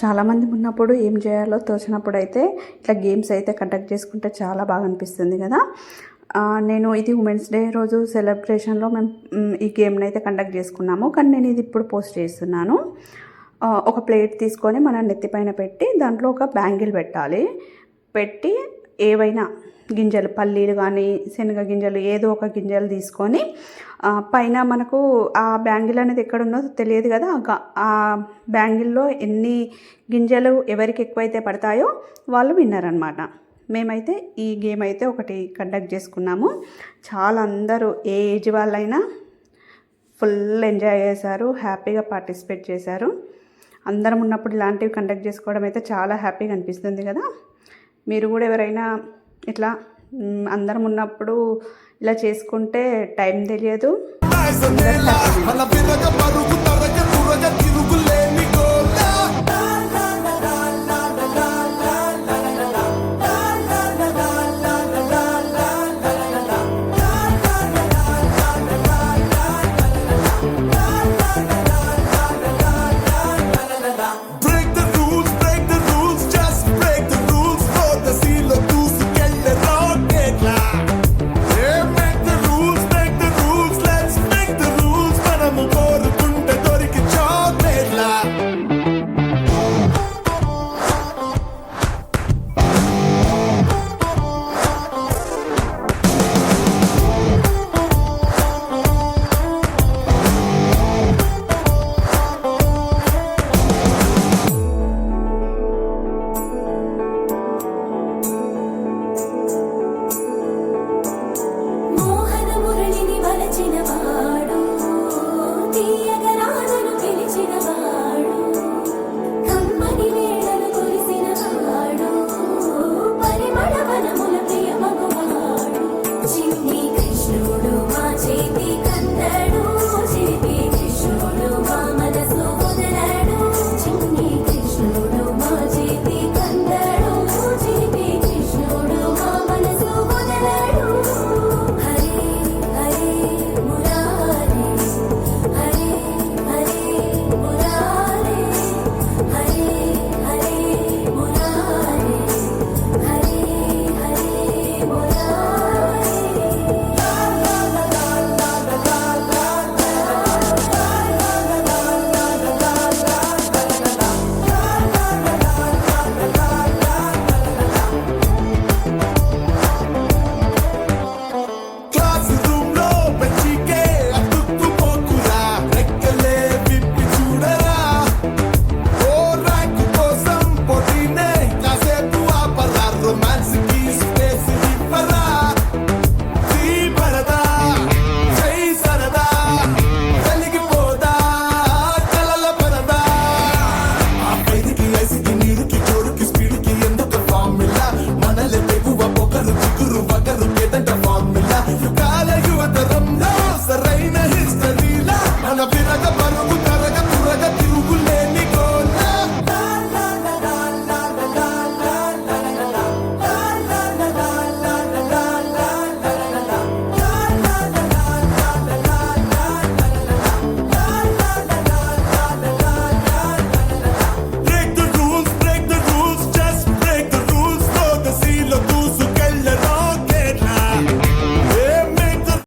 చాలామంది ఉన్నప్పుడు ఏం చేయాలో తోచినప్పుడు అయితే ఇట్లా గేమ్స్ అయితే కండక్ట్ చేసుకుంటే చాలా బాగా అనిపిస్తుంది కదా. నేను ఇది ఉమెన్స్ డే రోజు సెలబ్రేషన్లో మేము ఈ గేమ్ని అయితే కండక్ట్ చేసుకున్నాము. కానీ నేను ఇది ఇప్పుడు పోస్ట్ చేస్తున్నాను. ఒక ప్లేట్ తీసుకొని మన నెత్తిపైన పెట్టి దాంట్లో ఒక బ్యాంగిల్ పెట్టాలి. పెట్టి ఏవైనా గింజలు, పల్లీలు కానీ శనగ గింజలు, ఏదో ఒక గింజలు తీసుకొని పైన మనకు ఆ బ్యాంగిల్ అనేది ఎక్కడుందో తెలియదు కదా. ఆ బ్యాంగిల్లో ఎన్ని గింజలు ఎవరికి ఎక్కువైతే పడతాయో వాళ్ళు విన్నర్ అనమాట. మేమైతే ఈ గేమ్ అయితే ఒకటి కండక్ట్ చేసుకున్నాము. చాలా అందరూ ఏ ఏజ్ వాళ్ళైనా ఫుల్ ఎంజాయ్ చేశారు, హ్యాపీగా పార్టిసిపేట్ చేశారు. అందరం ఉన్నప్పుడు ఇలాంటివి కండక్ట్ చేసుకోవడం అయితే చాలా హ్యాపీగా అనిపిస్తుంది కదా. మీరు కూడా ఎవరైనా ఇట్లా అందరం ఉన్నప్పుడు ఇలా చేసుకుంటే టైం తెలియదు.